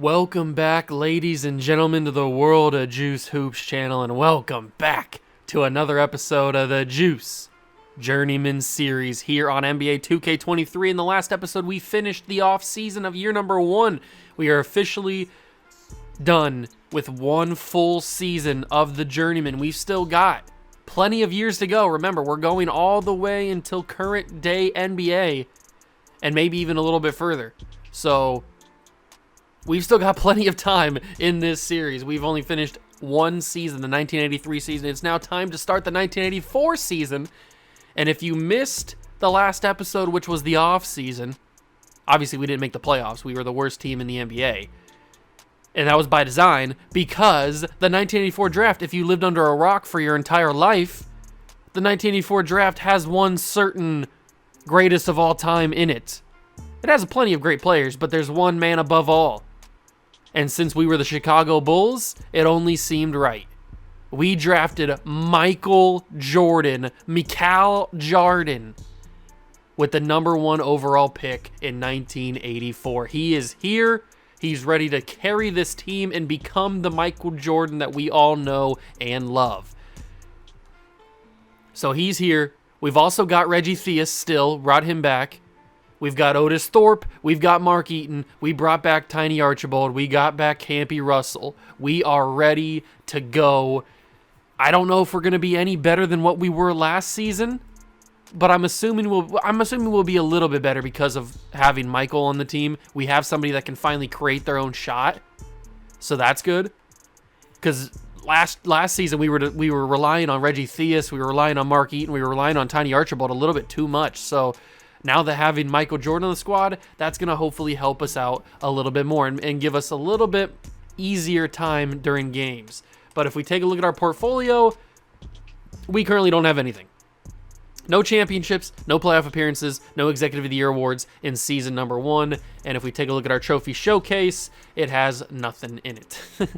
Welcome back, ladies and gentlemen, to the World of Juice Hoops channel, and welcome back to another episode of the Juice Journeyman series here on NBA 2K23. In the last episode, we finished the off-season of year number 1. We are officially done with one full season of the Journeyman. We've still got plenty of years to go. Remember, we're going all the way until current day NBA, and maybe even a little bit further. So we've still got plenty of time in this series. We've only finished one season, the 1983 season. It's now time to start the 1984 season. And if you missed the last episode, which was the off season, obviously we didn't make the playoffs. We were the worst team in the NBA. And that was by design, because the 1984 draft, if you lived under a rock for your entire life, the 1984 draft has one certain greatest of all time in it. It has plenty of great players, but there's one man above all. And since we were the Chicago Bulls, it only seemed right. We drafted Michael Jordan with the number 1 overall pick in 1984. He is here. He's ready to carry this team and become the Michael Jordan that we all know and love. So he's here. We've also got Reggie Theus still, brought him back. We've got Otis Thorpe. We've got Mark Eaton. We brought back Tiny Archibald. We got back Campy Russell. We are ready to go. I don't know if we're going to be any better than what we were last season, but I'm assuming we'll be a little bit better because of having Michael on the team. We have somebody that can finally create their own shot, so that's good. Because last season we were relying on Reggie Theus, we were relying on Mark Eaton, we were relying on Tiny Archibald a little bit too much. So now that having Michael Jordan on the squad, that's going to hopefully help us out a little bit more and give us a little bit easier time during games. But if we take a look at our portfolio, we currently don't have anything. No championships, no playoff appearances, no Executive of the Year awards in season number 1. And if we take a look at our trophy showcase, it has nothing in it.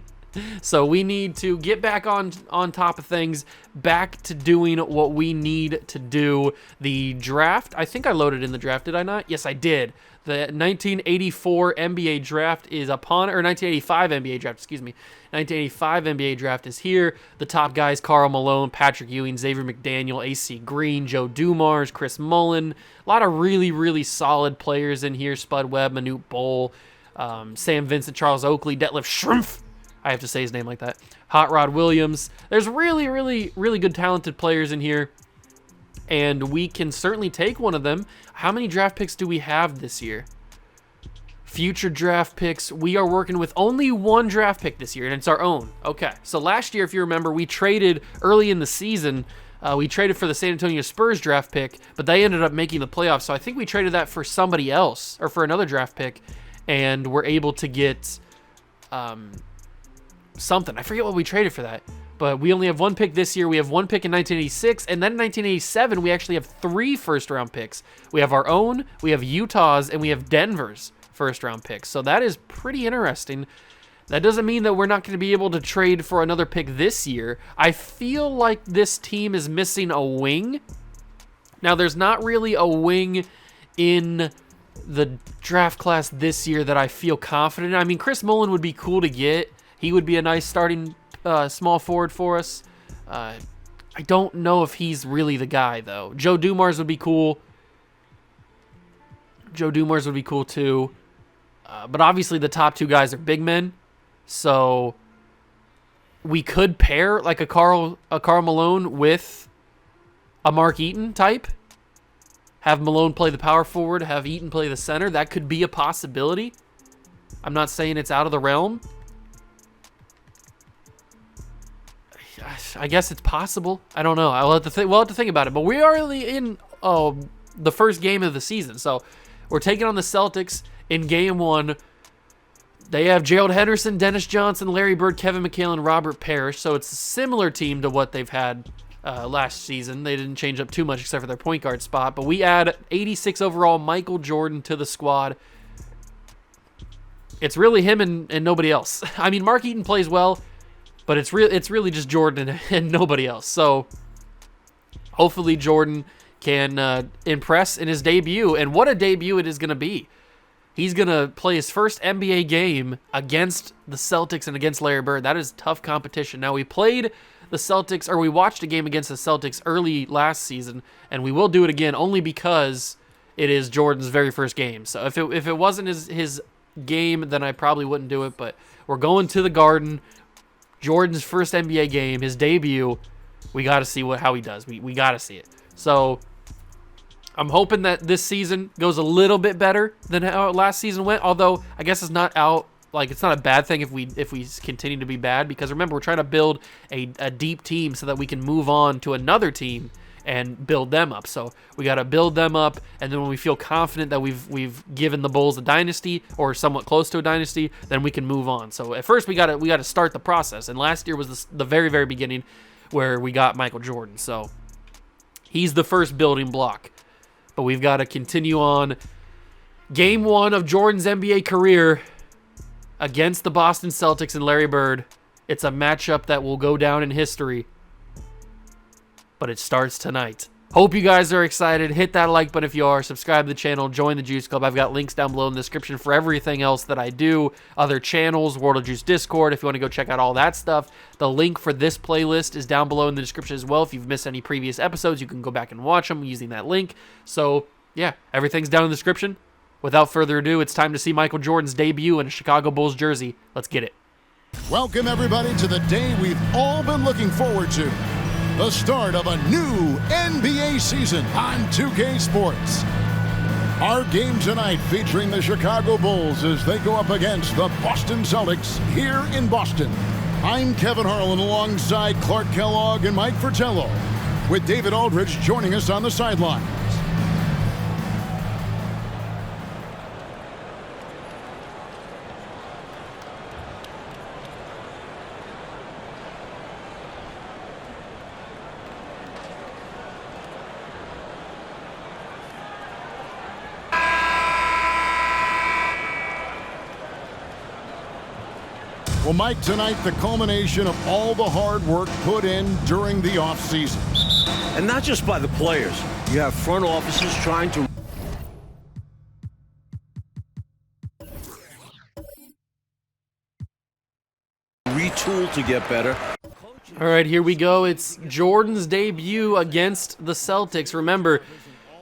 So we need to get back on top of things, back to doing what we need to do. The draft, I think I loaded in the draft, did I not? Yes, I did. The 1984 NBA draft is upon, or 1985 NBA draft, excuse me. 1985 NBA draft is here. The top guys, Karl Malone, Patrick Ewing, Xavier McDaniel, AC Green, Joe Dumars, Chris Mullin. A lot of really, really solid players in here. Spud Webb, Manute Bol, Sam Vincent, Charles Oakley, Detlef Schrempf. I have to say his name like that. Hot Rod Williams. There's really, really, really good talented players in here, and we can certainly take one of them. How many draft picks do we have this year? Future draft picks. We are working with only one draft pick this year, and it's our own. Okay, so last year, if you remember, we traded early in the season. We traded for the San Antonio Spurs draft pick, but they ended up making the playoffs, so I think we traded that for somebody else, or for another draft pick, and we're able to get something. I forget what we traded for that, but we only have one pick this year. We have one pick in 1986, and then in 1987 we actually have 3 first-round picks. We have our own, we have Utah's, and we have Denver's first-round picks. So that is pretty interesting. That doesn't mean that we're not going to be able to trade for another pick this year. I feel like this team is missing a wing. Now, there's not really a wing in the draft class this year that I feel confident in. I mean, Chris Mullin would be cool to get. He would be a nice starting small forward for us. I don't know if he's really the guy, though. Joe Dumars would be cool. Joe Dumars would be cool, too. But obviously the top 2 guys are big men. So we could pair like a Karl Malone with a Mark Eaton type. Have Malone play the power forward, have Eaton play the center. That could be a possibility. I'm not saying it's out of the realm. I guess it's possible. I don't know. We'll have to think about it. But we are only in the first game of the season. So we're taking on the Celtics in game 1. They have Gerald Henderson, Dennis Johnson, Larry Bird, Kevin McHale, and Robert Parrish. So it's a similar team to what they've had last season. They didn't change up too much except for their point guard spot. But we add 86 overall Michael Jordan to the squad. It's really him and nobody else. I mean, Mark Eaton plays well, but it's really just Jordan and nobody else. So hopefully Jordan can impress in his debut. And what a debut it is going to be. He's going to play his first NBA game against the Celtics and against Larry Bird. That is tough competition. Now, we played the Celtics, or we watched a game against the Celtics early last season, and we will do it again only because it is Jordan's very first game. So if it wasn't his game, then I probably wouldn't do it, but we're going to the Garden. Jordan's first NBA game, his debut. We got to see how he does. We got to see it. So I'm hoping that this season goes a little bit better than how last season went. Although I guess it's not it's not a bad thing if we continue to be bad, because remember, we're trying to build a deep team so that we can move on to another team and build them up. So we got to build them up, and then when we feel confident that we've given the Bulls a dynasty or somewhat close to a dynasty, then we can move on. So at first we got to start the process, and last year was the very, very beginning where we got Michael Jordan. So he's the first building block. But we've got to continue on. Game 1 of Jordan's NBA career against the Boston Celtics and Larry Bird. It's a matchup that will go down in history. But it starts tonight. Hope you guys are excited. Hit that like button if you are. Subscribe to the channel. Join the Juice Club. I've got links down below in the description for everything else that I do. Other channels, World of Juice Discord, if you want to go check out all that stuff. The link for this playlist is down below in the description as well. If you've missed any previous episodes, you can go back and watch them using that link. So, yeah, everything's down in the description. Without further ado, it's time to see Michael Jordan's debut in a Chicago Bulls jersey. Let's get it. Welcome, everybody, to the day we've all been looking forward to. The start of a new NBA season on 2K Sports. Our game tonight featuring the Chicago Bulls as they go up against the Boston Celtics here in Boston. I'm Kevin Harlan alongside Clark Kellogg and Mike Fratello, with David Aldridge joining us on the sidelines. Well, Mike, tonight the culmination of all the hard work put in during the offseason. And not just by the players. You have front offices trying to retool to get better. All right, here we go. It's Jordan's debut against the Celtics. Remember,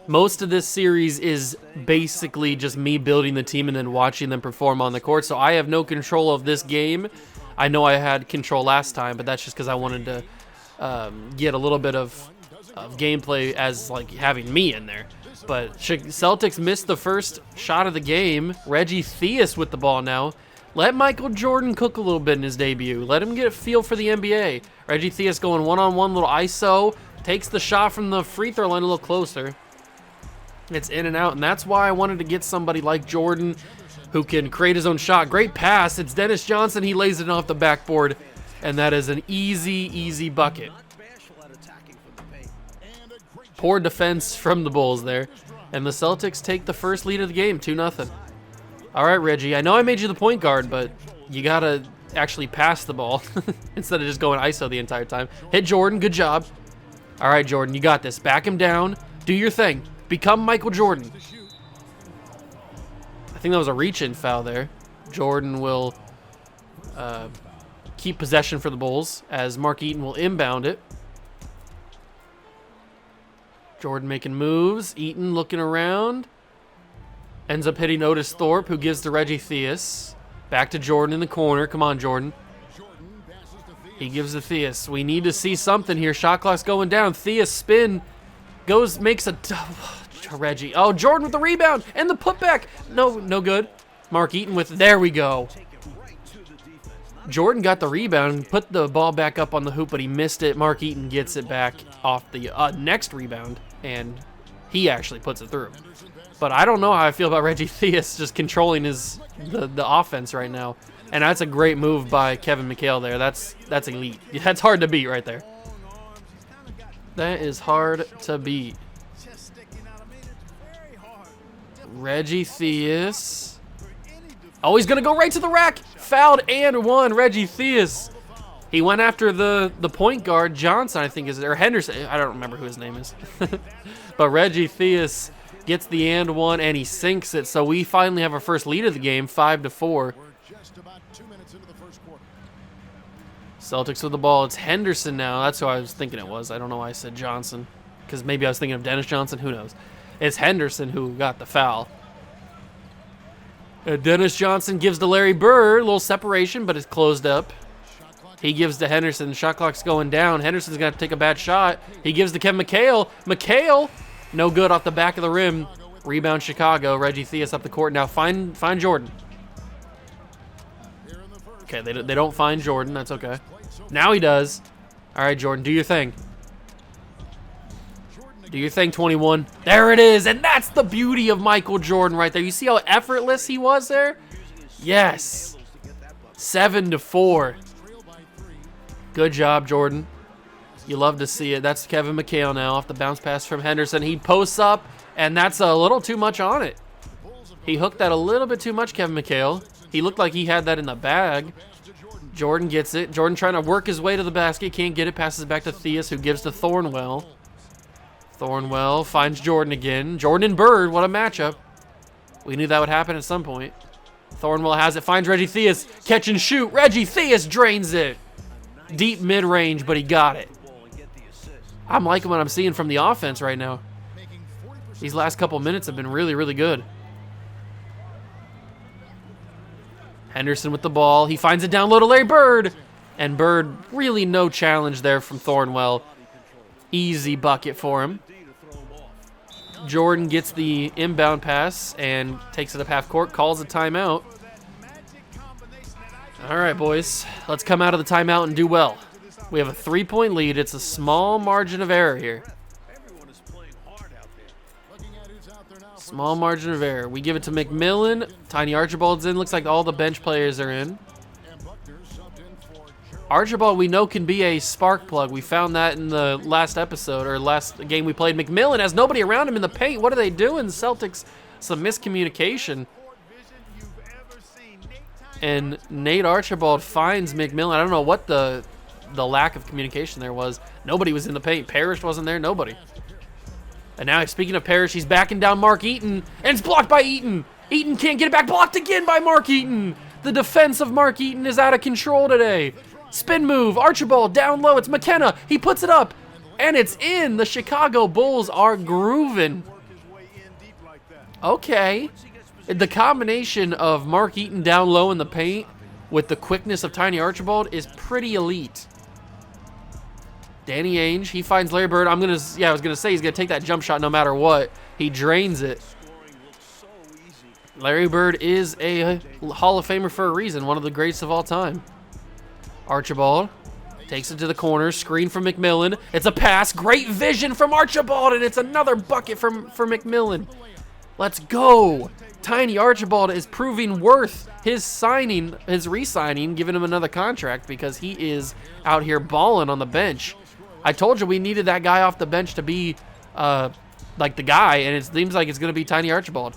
most of this series is basically just me building the team and then watching them perform on the court, so I have no control of this game. I know I had control last time, but that's just because I wanted to get a little bit of gameplay as like having me in there. But Celtics missed the first shot of the game. Reggie Theus with the ball now. Let Michael Jordan cook a little bit in his debut. Let him get a feel for the NBA. Reggie Theus going one-on-one, little ISO. Takes the shot from the free throw line a little closer. It's in and out, and that's why I wanted to get somebody like Jordan who can create his own shot. Great pass. It's Dennis Johnson. He lays it off the backboard, and that is an easy, easy bucket. Poor defense from the Bulls there, and the Celtics take the first lead of the game, 2-0. All right, Reggie, I know I made you the point guard, but you got to actually pass the ball instead of just going ISO the entire time. Hit Jordan. Good job. All right, Jordan, you got this. Back him down. Do your thing. Become Michael Jordan. I think that was a reach-in foul there. Jordan will keep possession for the Bulls as Mark Eaton will inbound it. Jordan making moves. Eaton looking around. Ends up hitting Otis Thorpe, who gives to Reggie Theus. Back to Jordan in the corner. Come on, Jordan. He gives to Theus. We need to see something here. Shot clock's going down. Theus spin. Makes a Reggie. Oh, Jordan with the rebound and the putback. No good. Mark Eaton with, there we go. Jordan got the rebound, put the ball back up on the hoop, but he missed it. Mark Eaton gets it back off the next rebound, and he actually puts it through. But I don't know how I feel about Reggie Theus just controlling the offense right now. And that's a great move by Kevin McHale there. That's elite. That's hard to beat right there. That is hard to beat. Reggie Theus. Oh, he's going to go right to the rack. Fouled and won, Reggie Theus. He went after the point guard, Johnson, I think is it, or Henderson. I don't remember who his name is. But Reggie Theus gets the and one, and he sinks it. So we finally have our first lead of the game, 5-4. Celtics with the ball. It's Henderson now. That's who I was thinking it was. I don't know why I said Johnson, because maybe I was thinking of Dennis Johnson. Who knows? It's Henderson who got the foul. Dennis Johnson gives to Larry Bird. A little separation, but it's closed up. He gives to Henderson. Shot clock's going down. Henderson's going to take a bad shot. He gives to Kevin McHale. McHale, no good off the back of the rim. Rebound Chicago. Reggie Theus up the court. Now find Jordan. Okay, they don't find Jordan. That's okay. Now he does. All right, Jordan, do your thing. Do your thing, 21. There it is, and that's the beauty of Michael Jordan right there. You see how effortless he was there? Yes. 7-4. Good job, Jordan. You love to see it. That's Kevin McHale now off the bounce pass from Henderson. He posts up, and that's a little too much on it. He hooked that a little bit too much, Kevin McHale. He looked like he had that in the bag. Jordan gets it. Jordan trying to work his way to the basket. Can't get it. Passes back to Theus, who gives to Thornwell. Thornwell finds Jordan again. Jordan and Bird, what a matchup. We knew that would happen at some point. Thornwell has it. Finds Reggie Theus. Catch and shoot. Reggie Theus drains it. Deep mid-range, but he got it. I'm liking what I'm seeing from the offense right now. These last couple minutes have been really, really good. Henderson with the ball. He finds it down low to Larry Bird. And Bird, really no challenge there from Thornwell. Easy bucket for him. Jordan gets the inbound pass and takes it up half court, calls a timeout. All right, boys. Let's come out of the timeout and do well. We have a 3-point lead. It's a small margin of error here. Small margin of error. We give it to McMillan. Tiny Archibald's in. Looks like all the bench players are in. Archibald, we know, can be a spark plug. We found that in the last episode, or last game we played. McMillan has nobody around him in the paint. What are they doing? Celtics, some miscommunication. And Nate Archibald finds McMillan. I don't know what the lack of communication there was. Nobody was in the paint. Parrish wasn't there. Nobody. And now, speaking of Parrish, he's backing down Mark Eaton, and it's blocked by Eaton. Eaton can't get it back. Blocked again by Mark Eaton. The defense of Mark Eaton is out of control today. Spin move. Archibald down low. It's McKenna. He puts it up, and it's in. The Chicago Bulls are grooving. Okay. The combination of Mark Eaton down low in the paint with the quickness of Tiny Archibald is pretty elite. Danny Ainge, he finds Larry Bird. I was gonna say he's gonna take that jump shot no matter what. He drains it. Larry Bird is a Hall of Famer for a reason, one of the greatest of all time. Archibald takes it to the corner, screen from McMillan. It's a pass, great vision from Archibald, and it's another bucket for McMillan. Let's go. Tiny Archibald is proving worth his re-signing, giving him another contract because he is out here balling on the bench. I told you we needed that guy off the bench to be like the guy, and it seems like it's going to be Tiny Archibald.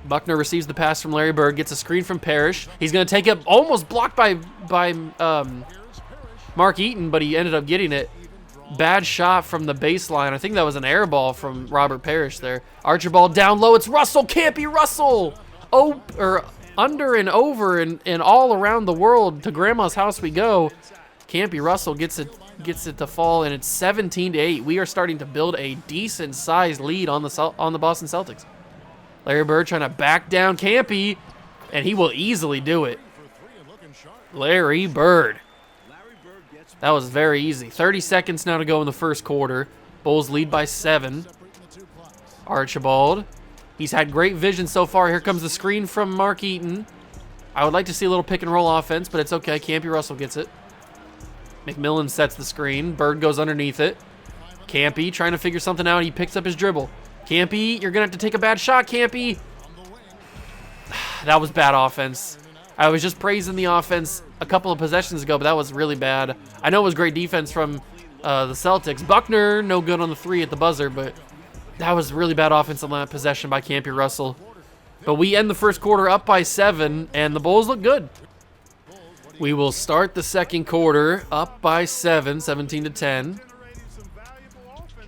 Buckner receives the pass from Larry Bird, gets a screen from Parrish. He's going to take it, almost blocked by Mark Eaton, but he ended up getting it. Bad shot from the baseline. I think that was an air ball from Robert Parrish there. Archibald down low. It's Russell. Can't be Russell. Under and over and all around the world. To Grandma's house we go. Can't be Russell gets it to fall, and it's 17-8. We are starting to build a decent-sized lead on the Boston Celtics. Larry Bird trying to back down Campy, and he will easily do it. Larry Bird. That was very easy. 30 seconds now to go in the first quarter. Bulls lead by 7. Archibald. He's had great vision so far. Here comes the screen from Mark Eaton. I would like to see a little pick and roll offense, but it's okay. Campy Russell gets it. McMillan sets the screen. Bird goes underneath it. Campy trying to figure something out. He picks up his dribble. Campy, you're going to have to take a bad shot, Campy. That was bad offense. I was just praising the offense a couple of possessions ago, but that was really bad. I know it was great defense from the Celtics. Buckner, no good on the 3 at the buzzer, but that was really bad offense on that possession by Campy Russell. But we end the first quarter up by 7, and the Bulls look good. We will start the second quarter up by 7, 17-10.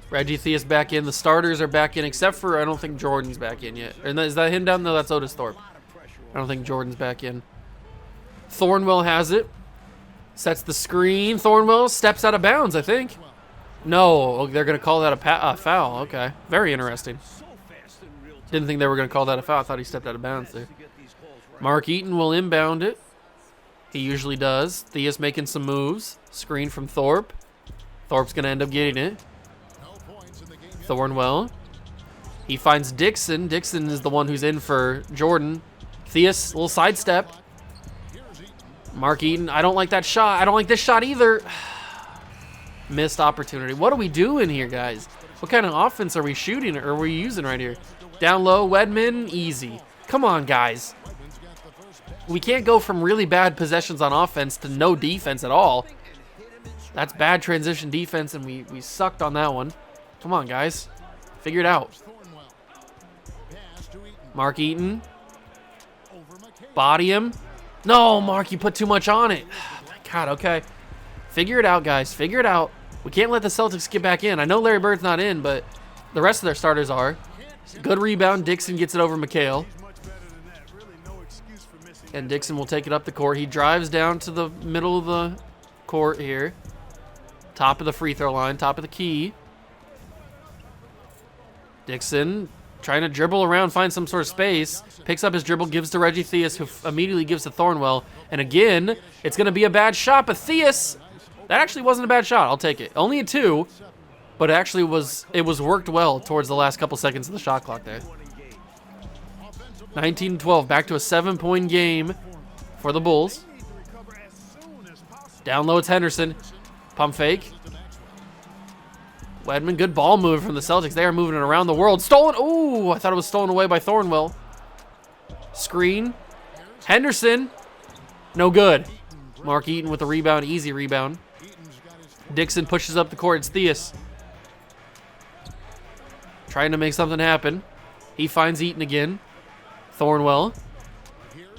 Reggie Theus back in. The starters are back in, except for I don't think Jordan's back in yet. And is that him down? No, that's Otis Thorpe. I don't think Jordan's back in. Thornwell has it. Sets the screen. Thornwell steps out of bounds, I think. No, they're going to call that a foul. Okay, very interesting. Didn't think they were going to call that a foul. I thought he stepped out of bounds there. Mark Eaton will inbound it. He usually does. Theus making some moves. Screen from Thorpe. Thorpe's going to end up getting it. Thornwell. He finds Dixon. Dixon is the one who's in for Jordan. Theus, little sidestep. Mark Eaton, I don't like that shot. I don't like this shot either. Missed opportunity. What are we doing here, guys? What kind of offense are we shooting or are we using right here? Down low, Wedman, easy. Come on, guys. We can't go from really bad possessions on offense to no defense at all. That's bad transition defense, and we sucked on that one. Come on, guys. Figure it out. Mark Eaton. Body him. No, Mark, you put too much on it. Oh, my God, okay. Figure it out, guys. Figure it out. We can't let the Celtics get back in. I know Larry Bird's not in, but the rest of their starters are. Good rebound. Dixon gets it over McHale. And Dixon will take it up the court. He drives down to the middle of the court here. Top of the free throw line. Top of the key. Dixon trying to dribble around, find some sort of space. Picks up his dribble, gives to Reggie Theus, who immediately gives to Thornwell. And again, it's going to be a bad shot, but Theus, that actually wasn't a bad shot. I'll take it. Only a 2, but it was worked well towards the last couple seconds of the shot clock there. 19-12, back to a 7-point game for the Bulls. Down low, it's Henderson. Pump fake. Wedman, good ball move from the Celtics. They are moving it around the world. Stolen. Ooh, I thought it was stolen away by Thornwell. Screen. Henderson. No good. Mark Eaton with the rebound. Easy rebound. Dixon pushes up the court. It's Theus. Trying to make something happen. He finds Eaton again. Thornwell.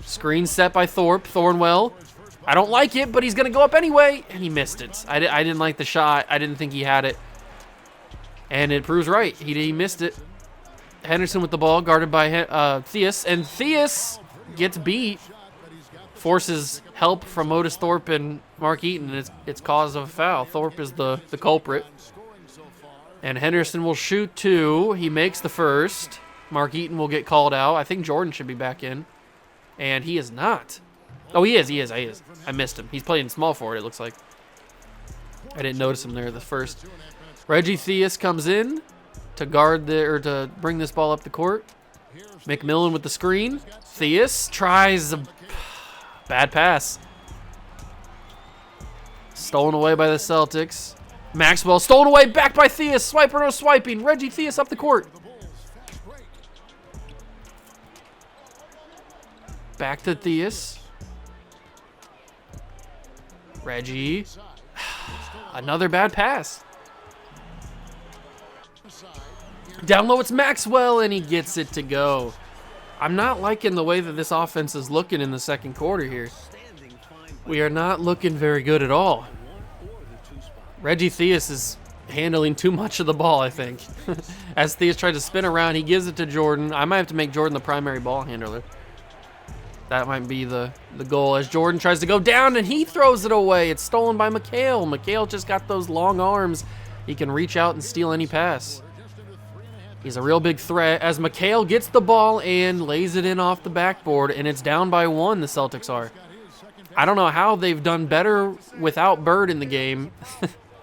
Screen set by Thorpe. Thornwell. I don't like it, but he's going to go up anyway. And he missed it. I didn't like the shot. I didn't think he had it. And it proves right. He missed it. Henderson with the ball, guarded by Theus. And Theus gets beat. Forces help from Otis Thorpe and Mark Eaton. And it's cause of a foul. Thorpe is the culprit. And Henderson will shoot 2. He makes the first. Mark Eaton will get called out. I think Jordan should be back in. And he is not. Oh, he is. I missed him. He's playing small forward, it looks like. I didn't notice him there the first. Reggie Theus comes in to to bring this ball up the court. McMillan with the screen. Theus tries a bad pass. Stolen away by the Celtics. Maxwell stolen away, back by Theus. Swiper no swiping. Reggie Theus up the court. Back to Theus. Reggie. Another bad pass. Down low, it's Maxwell, and he gets it to go. I'm not liking the way that this offense is looking in the second quarter here. We are not looking very good at all. Reggie Theus is handling too much of the ball, I think. As Theus tried to spin around, he gives it to Jordan. I might have to make Jordan the primary ball handler. That might be the goal as Jordan tries to go down, and he throws it away. It's stolen by McHale. McHale just got those long arms. He can reach out and steal any pass. He's a real big threat as McHale gets the ball and lays it in off the backboard, and it's down by 1, the Celtics are. I don't know how they've done better without Bird in the game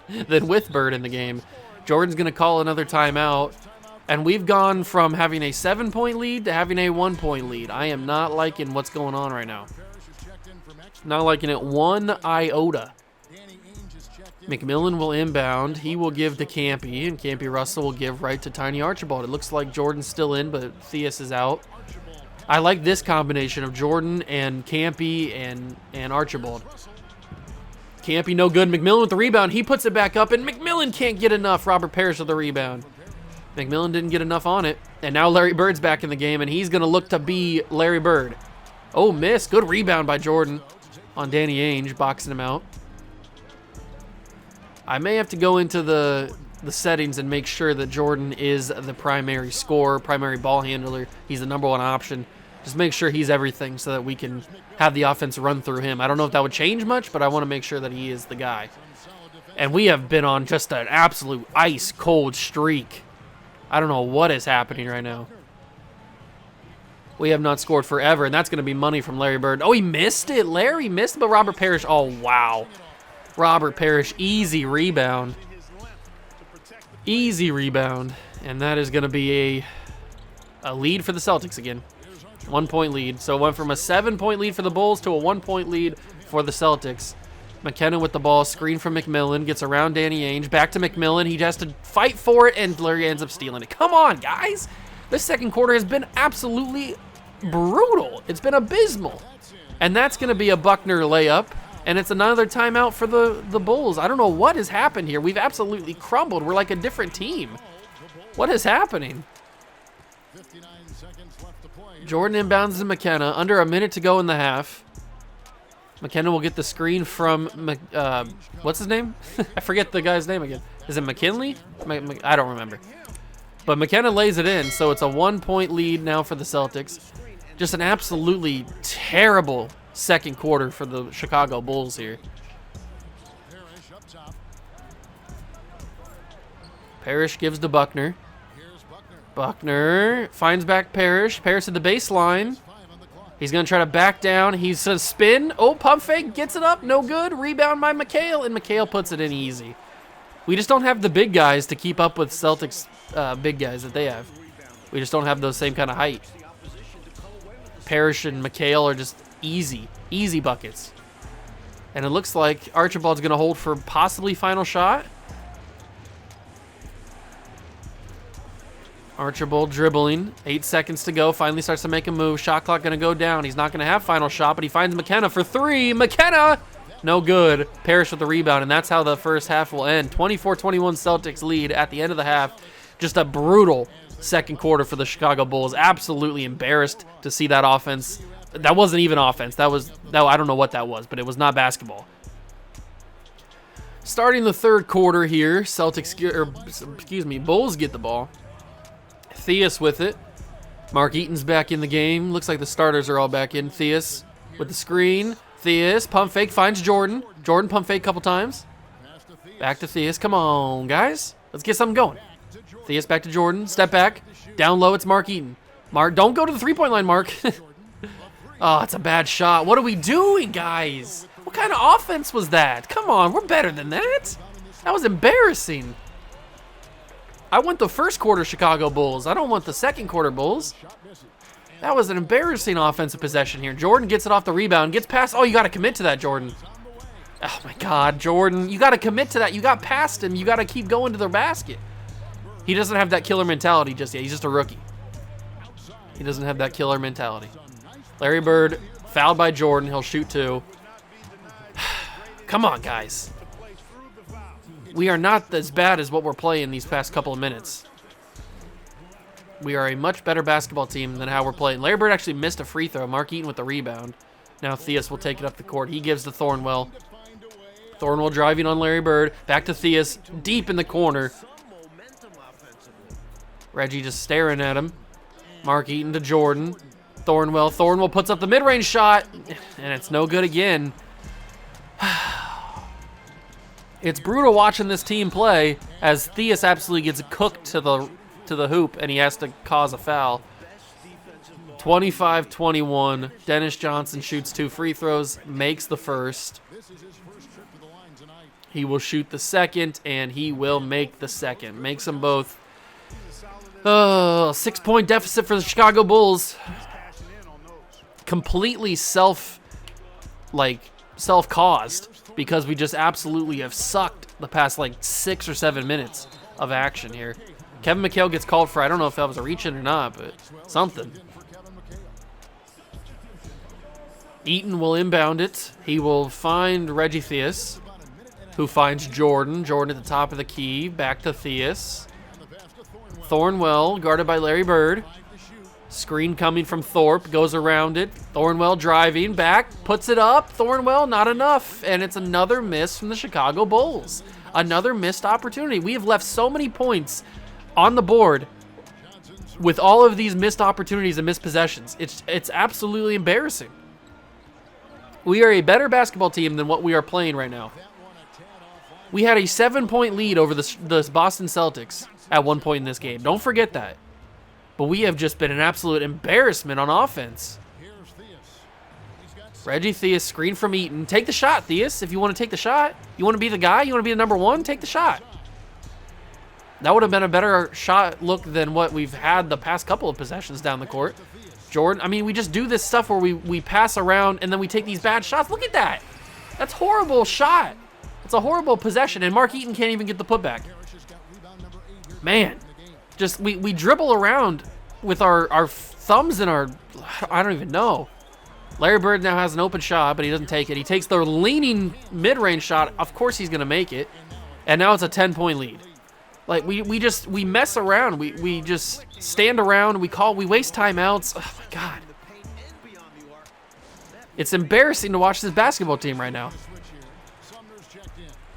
than with Bird in the game. Jordan's going to call another timeout, and we've gone from having a 7-point lead to having a 1-point lead. I am not liking what's going on right now. Not liking it one iota. McMillan will inbound. He will give to Campy, and Campy Russell will give right to Tiny Archibald. It looks like Jordan's still in, but Theus is out. I like this combination of Jordan and Campy and Archibald. Campy no good. McMillan with the rebound. He puts it back up, and McMillan can't get enough. Robert Parrish with the rebound. McMillan didn't get enough on it. And now Larry Bird's back in the game, and he's going to look to be Larry Bird. Oh, miss. Good rebound by Jordan on Danny Ainge, boxing him out. I may have to go into the the settings and make sure that Jordan is the primary scorer, primary ball handler. He's the number one option. Just make sure he's everything so that we can have the offense run through him. I don't know if that would change much, but I want to make sure that he is the guy. And we have been on just an absolute ice-cold streak. I don't know what is happening right now. We have not scored forever, and that's going to be money from Larry Bird. Oh, he missed it. Larry missed it, but Robert Parrish, oh, wow. Robert Parrish, easy rebound. Easy rebound. And that is going to be a lead for the Celtics again. 1 point lead. So it went from a 7-point lead for the Bulls to a 1 point lead for the Celtics. McKenna with the ball, screen from McMillan, gets around Danny Ainge, back to McMillan. He has to fight for it, and Larry ends up stealing it. Come on, guys. This second quarter has been absolutely brutal. It's been abysmal. And that's going to be a Buckner layup, and it's another timeout for the Bulls. I don't know what has happened here. We've absolutely crumbled. We're like a different team. What is happening? Jordan inbounds to McKenna. Under a minute to go in the half. McKenna will get the screen from, what's his name? I forget the guy's name again. Is it McKinley? I don't remember. But McKenna lays it in, so it's a 1 point lead now for the Celtics. Just an absolutely terrible second quarter for the Chicago Bulls here. Parrish gives to Buckner. Buckner finds back Parrish. Parrish at the baseline. He's going to try to back down. He's a spin. Oh, pump fake. Gets it up. No good. Rebound by McHale, and McHale puts it in easy. We just don't have the big guys to keep up with Celtics big guys that they have. We just don't have those same kind of height. Parrish and McHale are just easy buckets. And it looks like Archibald's going to hold for possibly final shot. Archibald dribbling, 8 seconds to go, finally starts to make a move. Shot clock gonna go down. He's not gonna have final shot, but he finds McKenna for three. McKenna, no good. Parrish with the rebound, and that's how the first half will end. 24-21 Celtics lead at the end of the half. Just a brutal second quarter for the Chicago Bulls. Absolutely embarrassed to see that offense. That wasn't even offense. I don't know what that was, but it was not basketball. Starting the third quarter here, Bulls get the ball. Theus with it. Mark Eaton's back in the game. Looks like the starters are all back in. Theus with the screen. Theus, pump fake, finds Jordan. Jordan pump fake a couple times. Back to Theus. Come on, guys. Let's get something going. Theus back to Jordan. Step back. Down low, it's Mark Eaton. Mark, don't go to the three-point line, Mark. Oh, it's a bad shot. What are we doing, guys? What kind of offense was that? Come on, we're better than that. That was embarrassing. I want the first quarter Chicago Bulls. I don't want the second quarter Bulls. That was an embarrassing offensive possession here. Jordan gets it off the rebound, gets past. Oh, you got to commit to that, Jordan. Oh, my God, Jordan. You got to commit to that. You got past him. You got to keep going to the basket. He doesn't have that killer mentality just yet. He's just a rookie. He doesn't have that killer mentality. Larry Bird, fouled by Jordan. He'll shoot two. Come on, guys. We are not as bad as what we're playing these past couple of minutes. We are a much better basketball team than how we're playing. Larry Bird actually missed a free throw. Mark Eaton with the rebound. Now Theus will take it up the court. He gives to Thornwell. Thornwell driving on Larry Bird. Back to Theus. Deep in the corner. Reggie just staring at him. Mark Eaton to Jordan. Thornwell. Thornwell puts up the mid-range shot. And it's no good again. It's brutal watching this team play as Theus absolutely gets cooked to the hoop and he has to cause a foul. 25-21. Dennis Johnson shoots 2 free throws, makes the first. He will shoot the second and he will make the second. Makes them both. 6-point deficit for the Chicago Bulls. Completely self-caused. Because we just absolutely have sucked the past 6 or 7 minutes of action here. Kevin McHale gets called for, I don't know if that was a reach-in or not, but something. Eaton will inbound it. He will find Reggie Theus, who finds Jordan. Jordan at the top of the key. Back to Theus. Thornwell, guarded by Larry Bird. Screen coming from Thorpe, goes around it. Thornwell driving, back, puts it up. Thornwell, not enough. And it's another miss from the Chicago Bulls. Another missed opportunity. We have left so many points on the board with all of these missed opportunities and missed possessions. It's absolutely embarrassing. We are a better basketball team than what we are playing right now. We had a 7-point lead over the Boston Celtics at one point in this game. Don't forget that. But we have just been an absolute embarrassment on offense. Reggie Theus, screen from Eaton. Take the shot, Theus, if you want to take the shot. You want to be the guy? You want to be the number one? Take the shot. That would have been a better shot look than what we've had the past couple of possessions down the court. Jordan, I mean, we just do this stuff where we pass around and then we take these bad shots. Look at that. That's a horrible shot. It's a horrible possession, and Mark Eaton can't even get the putback. Man, just we dribble around with our thumbs in our, I don't even know. Larry Bird now has an open shot, but he doesn't take it. He takes the leaning mid-range shot. Of course he's going to make it. And now it's a 10-point lead. Like, we mess around. We just stand around. We waste timeouts. Oh, my God. It's embarrassing to watch this basketball team right now.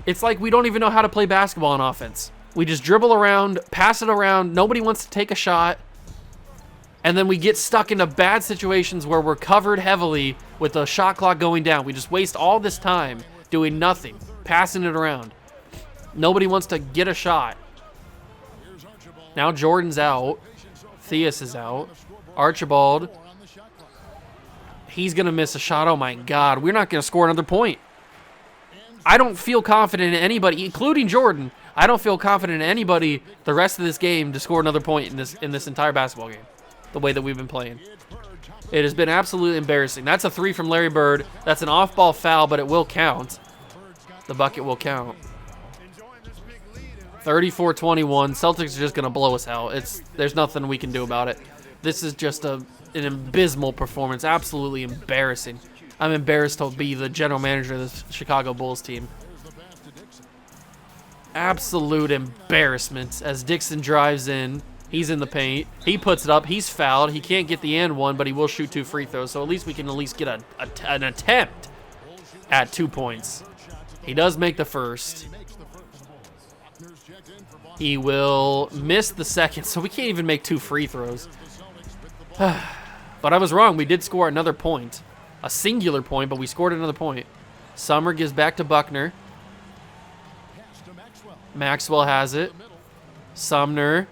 It's like we don't even know how to play basketball on offense. We just dribble around, pass it around. Nobody wants to take a shot. And then we get stuck into bad situations where we're covered heavily with the shot clock going down. We just waste all this time doing nothing, passing it around. Nobody wants to get a shot. Now Jordan's out. Theus is out. Archibald. He's going to miss a shot. Oh, my God. We're not going to score another point. I don't feel confident in anybody, including Jordan. I don't feel confident in anybody the rest of this game to score another point in this entire basketball game, the way that we've been playing. It has been absolutely embarrassing. That's a 3 from Larry Bird. That's an off-ball foul, but it will count. The bucket will count. 34-21. Celtics are just going to blow us out. There's nothing we can do about it. This is just an abysmal performance. Absolutely embarrassing. I'm embarrassed to be the general manager of this Chicago Bulls team. Absolute embarrassment as Dixon drives in. He's in the paint. He puts it up. He's fouled. He can't get the and one, but he will shoot 2 free throws. So at least we can get an attempt at 2 points. He does make the first. He will miss the second, so we can't even make 2 free throws. But I was wrong. We did score another point. A singular point, but we scored another point. Summer gives back to Buckner. Maxwell has it. Sumner.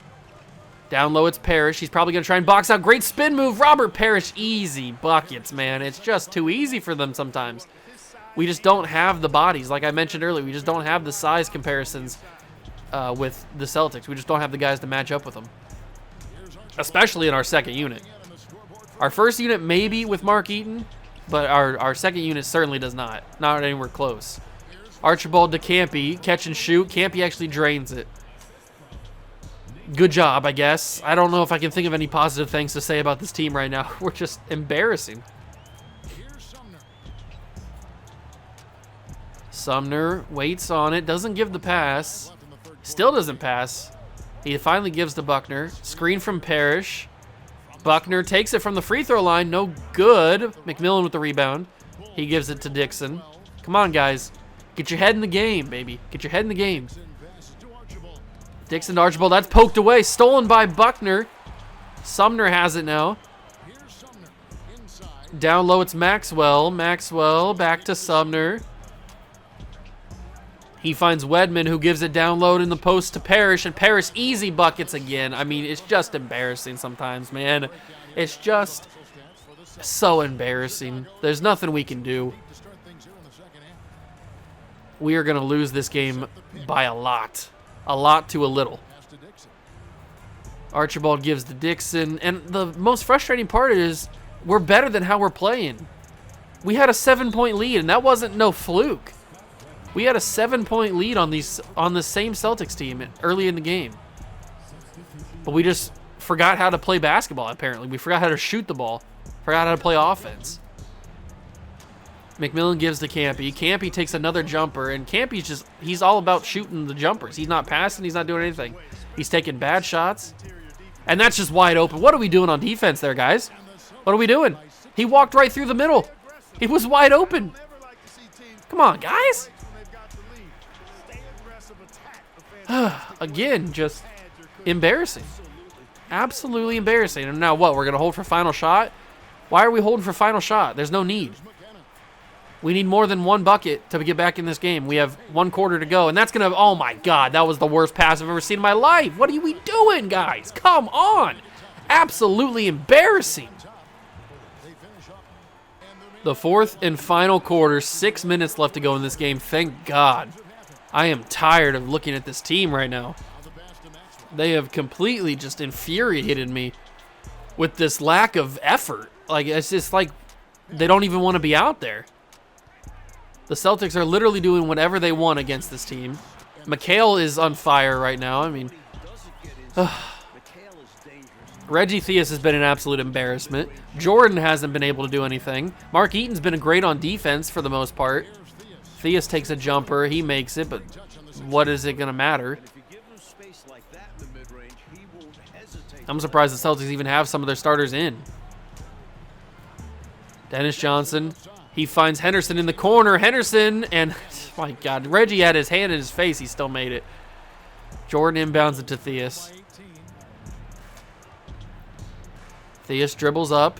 Down low, it's Parrish. He's probably going to try and box out. Great spin move. Robert Parrish. Easy buckets, man. It's just too easy for them sometimes. We just don't have the bodies. Like I mentioned earlier, we just don't have the size comparisons with the Celtics. We just don't have the guys to match up with them, especially in our second unit. Our first unit maybe with Mark Eaton, but our second unit certainly does not. Not anywhere close. Archibald to Campy. Catch and shoot. Campy actually drains it. Good job, I guess. I don't know if I can think of any positive things to say about this team right now. We're just embarrassing. Sumner waits on it. Doesn't give the pass. Still doesn't pass. He finally gives to Buckner. Screen from Parrish. Buckner takes it from the free throw line. No good. McMillan with the rebound. He gives it to Dixon. Come on, guys. Get your head in the game, baby. Get your head in the game. Dixon to Archibald. That's poked away. Stolen by Buckner. Sumner has it now. Down low, it's Maxwell. Maxwell back to Sumner. He finds Wedman, who gives it down low in the post to Parrish, and Parrish easy buckets again. I mean, it's just embarrassing sometimes, man. It's just so embarrassing. There's nothing we can do. We are going to lose this game by a lot. A lot to a little. Archibald gives to Dixon, and the most frustrating part is we're better than how we're playing. We had a 7-point lead, and that wasn't no fluke. We had a 7-point lead on the same Celtics team early in the game. But we just forgot how to play basketball, apparently. We forgot how to shoot the ball. Forgot how to play offense. McMillan gives to Campy. Campy takes another jumper, and Campy's he's all about shooting the jumpers. He's not passing. He's not doing anything. He's taking bad shots. And that's just wide open. What are we doing on defense there, guys? What are we doing? He walked right through the middle. He was wide open. Come on, guys. Again, just embarrassing. Absolutely embarrassing. And now what? We're going to hold for final shot? Why are we holding for final shot? There's no need. We need more than one bucket to get back in this game. We have 1 quarter to go, and that's going to... Oh, my God. That was the worst pass I've ever seen in my life. What are we doing, guys? Come on. Absolutely embarrassing. The fourth and final quarter. 6 minutes left to go in this game. Thank God. I am tired of looking at this team right now. They have completely just infuriated me with this lack of effort. Like, it's just like they don't even want to be out there. The Celtics are literally doing whatever they want against this team. McHale is on fire right now. I mean, Reggie Theus has been an absolute embarrassment. Jordan hasn't been able to do anything. Mark Eaton's been great on defense for the most part. Theus takes a jumper. He makes it, but what is it going to matter? I'm surprised the Celtics even have some of their starters in. Dennis Johnson. He finds Henderson in the corner. Henderson, and my God, Reggie had his hand in his face. He still made it. Jordan inbounds it to Theus. Theus dribbles up.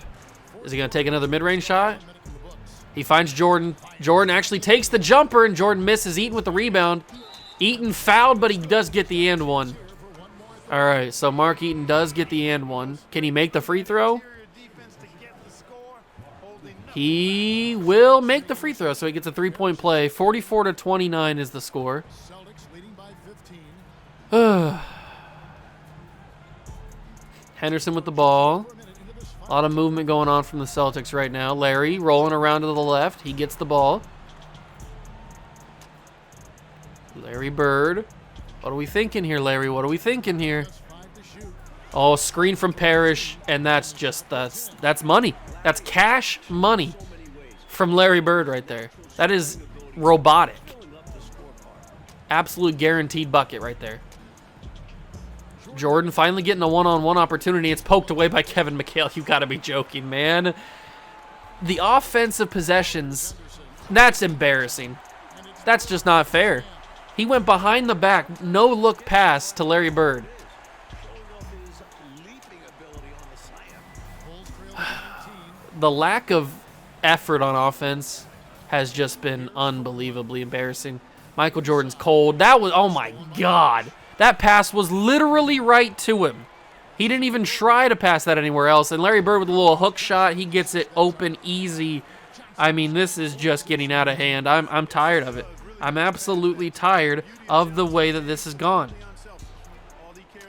Is he going to take another mid-range shot? He finds Jordan. Jordan actually takes the jumper, and Jordan misses. Eaton with the rebound. Eaton fouled, but he does get the and one. All right, so Mark Eaton does get the and one. Can he make the free throw? He will make the free throw, so he gets a 3-point play. 44-29 is the score. Henderson with the ball. A lot of movement going on from the Celtics right now. Larry rolling around to the left. He gets the ball. Larry Bird. What are we thinking here, Larry? What are we thinking here? Oh, screen from Parrish, and that's money. That's cash money from Larry Bird right there. That is robotic. Absolute guaranteed bucket right there. Jordan finally getting a one-on-one opportunity. It's poked away by Kevin McHale. You got to be joking, man. The offensive possessions, that's embarrassing. That's just not fair. He went behind the back, no-look pass to Larry Bird. The lack of effort on offense has just been unbelievably embarrassing. Michael Jordan's cold. That was, oh my God. That pass was literally right to him. He didn't even try to pass that anywhere else. And Larry Bird with a little hook shot, he gets it open easy. I mean, this is just getting out of hand. I'm tired of it. I'm absolutely tired of the way that this has gone.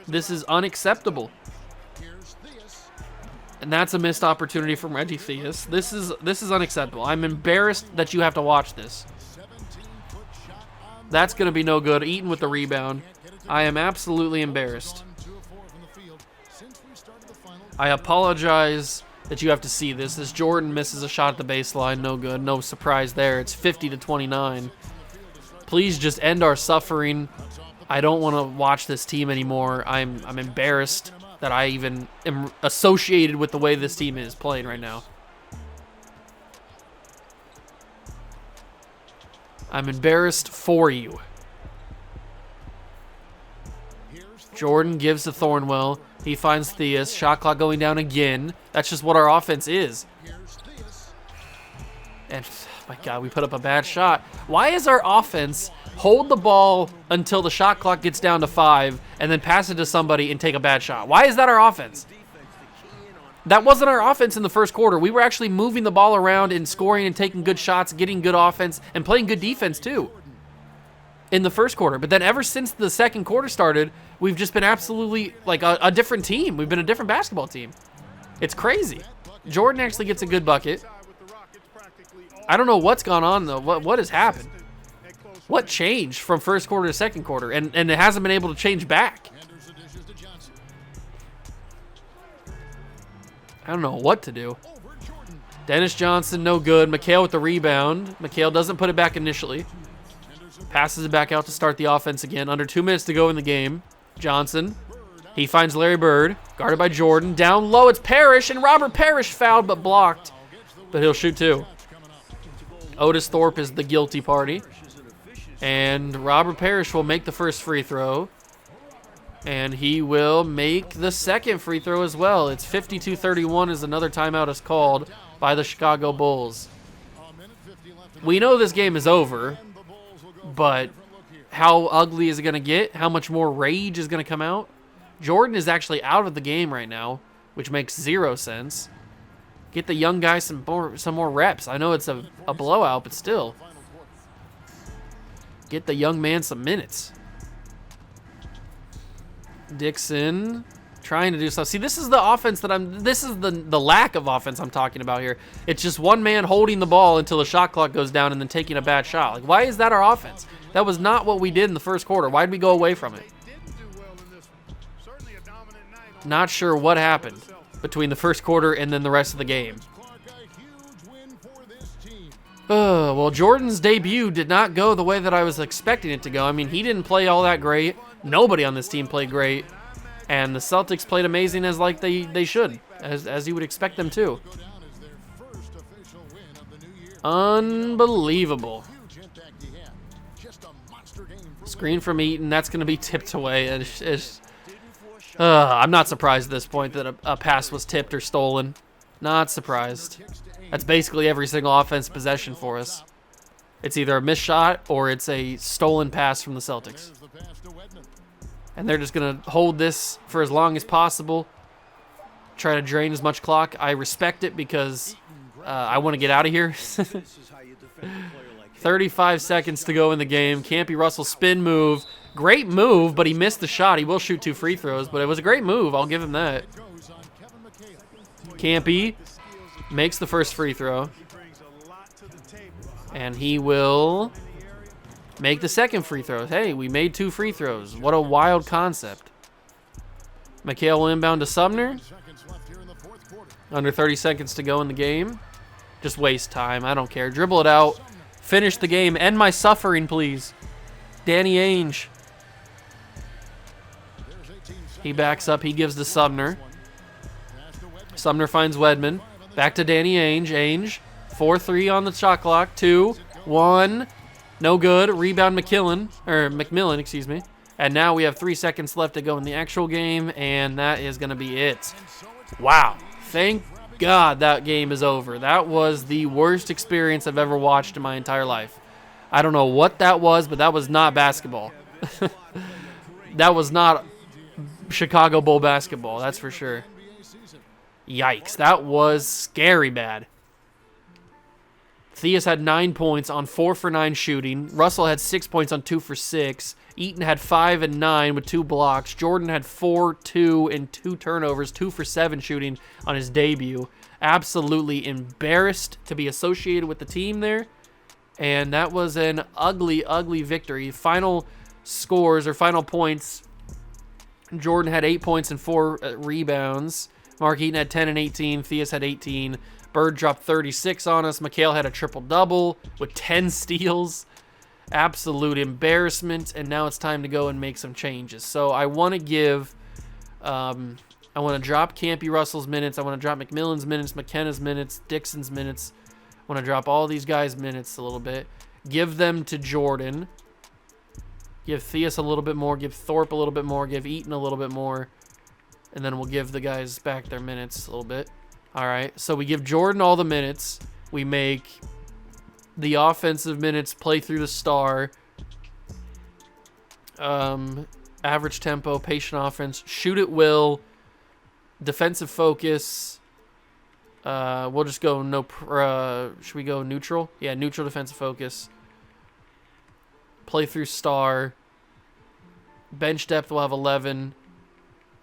This is unacceptable. And that's a missed opportunity from Reggie Theus. This is unacceptable. I'm embarrassed that you have to watch this. That's going to be no good. Eaton with the rebound. I am absolutely embarrassed. I apologize that you have to see this. As Jordan misses a shot at the baseline, no good. No surprise there. It's 50-29. Please just end our suffering. I don't want to watch this team anymore. I'm embarrassed that I even am associated with the way this team is playing right now. I'm embarrassed for you. Jordan gives to Thornwell. He finds Theus. Shot clock going down again. That's just what our offense is. And, my God, we put up a bad shot. Why is our offense hold the ball until the shot clock gets down to 5 and then pass it to somebody and take a bad shot? Why is that our offense? That wasn't our offense in the first quarter. We were actually moving the ball around and scoring and taking good shots, getting good offense, and playing good defense too in the first quarter. But then ever since the second quarter started, we've just been absolutely like a different team. We've been a different basketball team. It's crazy. Jordan actually gets a good bucket. I don't know what's gone on, though. What has happened? What changed from first quarter to second quarter? And it hasn't been able to change back. I don't know what to do. Dennis Johnson, no good. McHale with the rebound. McHale doesn't put it back initially. Passes it back out to start the offense again. Under 2 minutes to go in the game. Johnson. He finds Larry Bird. Guarded by Jordan. Down low, it's Parrish. And Robert Parrish fouled but blocked. But he'll shoot two. Otis Thorpe is the guilty party. And Robert Parrish will make the first free throw. And he will make the second free throw as well. It's 52-31 as another timeout is called by the Chicago Bulls. We know this game is over, but how ugly is it going to get? How much more rage is going to come out? Jordan is actually out of the game right now, which makes 0 sense. Get the young guy some more reps. I know it's a blowout, but still. Get the young man some minutes. Dixon trying to do stuff. See, this is the offense that this is the lack of offense I'm talking about here. It's just one man holding the ball until the shot clock goes down and then taking a bad shot. Like, why is that our offense? That was not what we did in the first quarter. Why did we go away from it? Not sure what happened between the first quarter and then the rest of the game. Well, Jordan's debut did not go the way that I was expecting it to go. I mean, he didn't play all that great. Nobody on this team played great. And the Celtics played amazing as like they should, as you would expect them to. Unbelievable. Screen from Eaton. That's going to be tipped away. I'm not surprised at this point that a pass was tipped or stolen. Not surprised. That's basically every single offense possession for us. It's either a missed shot or it's a stolen pass from the Celtics. And they're just going to hold this for as long as possible. Try to drain as much clock. I respect it because I want to get out of here. 35 seconds to go in the game. Campy Russell spin move. Great move, but he missed the shot. He will shoot 2 free throws, but it was a great move. I'll give him that. Campy makes the first free throw. And he will make the second free throw. Hey, we made 2 free throws. What a wild concept. McHale will inbound to Sumner. Under 30 seconds to go in the game. Just waste time. I don't care. Dribble it out. Finish the game. End my suffering, please. Danny Ainge. He backs up. He gives to Sumner. Sumner finds Wedman. Back to Danny Ainge. Ainge. 4-3 on the shot clock. 2, 1. No good. Rebound McMillan, excuse me. And now we have 3 seconds left to go in the actual game, and that is going to be it. Wow. Thank God that game is over. That was the worst experience I've ever watched in my entire life. I don't know what that was, but that was not basketball. That was not Chicago Bull basketball, that's for sure. Yikes. That was scary bad. Theus had 9 points on 4 for 9 shooting. Russell had 6 points on 2 for 6. Eaton had 5 and 9 with 2 blocks. Jordan had 4, 2, and 2 turnovers, 2 for 7 shooting on his debut. Absolutely embarrassed to be associated with the team there. And that was an ugly, ugly victory. Final scores or final points, Jordan had 8 points and 4 rebounds. Mark Eaton had 10 and 18. Theus had 18. Bird dropped 36 on us. McHale had a triple-double with 10 steals. Absolute embarrassment. And now it's time to go and make some changes. So I want to give... I want to drop Campy Russell's minutes. I want to drop McMillan's minutes, McKenna's minutes, Dixon's minutes. I want to drop all these guys' minutes a little bit. Give them to Jordan. Give Theus a little bit more. Give Thorpe a little bit more. Give Eaton a little bit more. And then we'll give the guys back their minutes a little bit. All right, so we give Jordan all the minutes. We make the offensive minutes play through the star. Average tempo, patient offense, shoot at will, defensive focus. We'll just go should we go neutral? Yeah, neutral defensive focus. Play through star. Bench depth will have 11.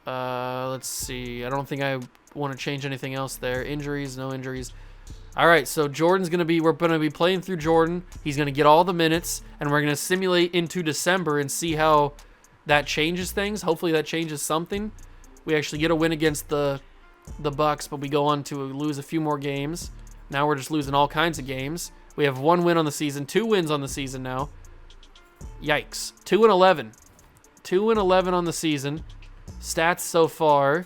Let's see. I don't think I want to change anything else there. Injuries, no injuries. All right, so we're going to be playing through Jordan. He's going to get all the minutes, and we're going to simulate into December and see how that changes things. Hopefully that changes something. We actually get a win against the Bucks, but we go on to lose a few more games. Now we're just losing all kinds of games. We have 1 win on the season, 2 wins on the season now. Yikes. 2 and 11. 2 and 11 on the season. Stats so far.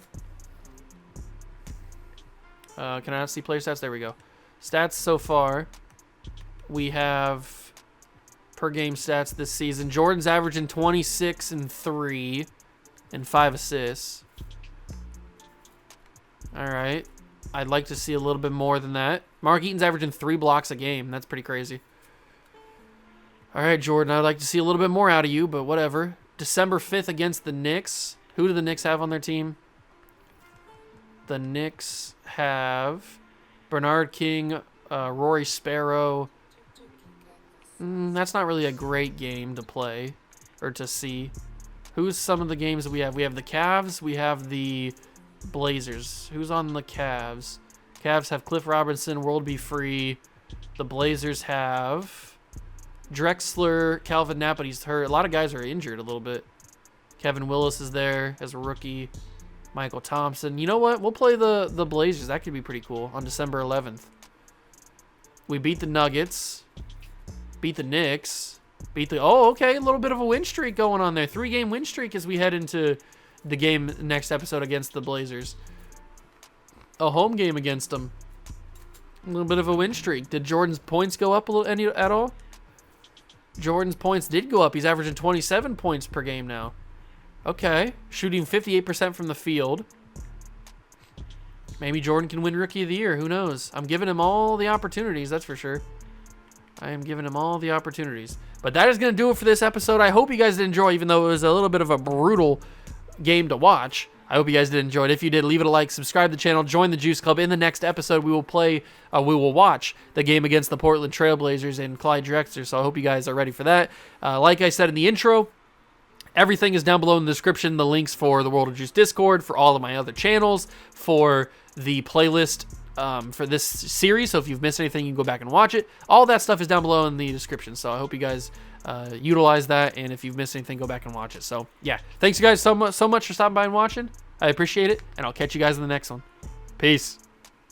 Can I not see player stats? There we go. Stats so far. We have per game stats this season. Jordan's averaging 26 and 3. and 5 assists. All right. I'd like to see a little bit more than that. Mark Eaton's averaging 3 blocks a game. That's pretty crazy. All right, Jordan, I'd like to see a little bit more out of you, but whatever. December 5th against the Knicks. Who do the Knicks have on their team? The Knicks have Bernard King, Rory Sparrow. That's not really a great game to play or to see. Who's some of the games that we have? We have the Cavs. We have the Blazers. Who's on the Cavs? Cavs have Cliff Robinson, World Be Free. The Blazers have Drexler, Calvin Knapp, but he's hurt. A lot of guys are injured a little bit. Kevin Willis is there as a rookie. Michael Thompson. You know what? We'll play the Blazers. That could be pretty cool on December 11th. We beat the Nuggets. Beat the Knicks. Oh, okay. A little bit of a win streak going on there. 3-game win streak as we head into the game next episode against the Blazers. A home game against them. A little bit of a win streak. Did Jordan's points go up a little at all? Jordan's points did go up. He's averaging 27 points per game now. Okay. Shooting 58% from the field. Maybe Jordan can win Rookie of the Year. Who knows? I'm giving him all the opportunities, that's for sure. I am giving him all the opportunities. But that is going to do it for this episode. I hope you guys did enjoy, even though it was a little bit of a brutal game to watch. I hope you guys did enjoy it. If you did, leave it a like, subscribe to the channel, join the Juice Club. In the next episode, we will watch the game against the Portland Trailblazers and Clyde Drexler. So I hope you guys are ready for that. Like I said in the intro, everything is down below in the description. The links for the World of Juice Discord, for all of my other channels, for the playlist for this series. So if you've missed anything, you can go back and watch it. All that stuff is down below in the description. So I hope you guys utilize that. And if you've missed anything, go back and watch it. So yeah, thanks you guys so much for stopping by and watching. I appreciate it. And I'll catch you guys in the next one. Peace.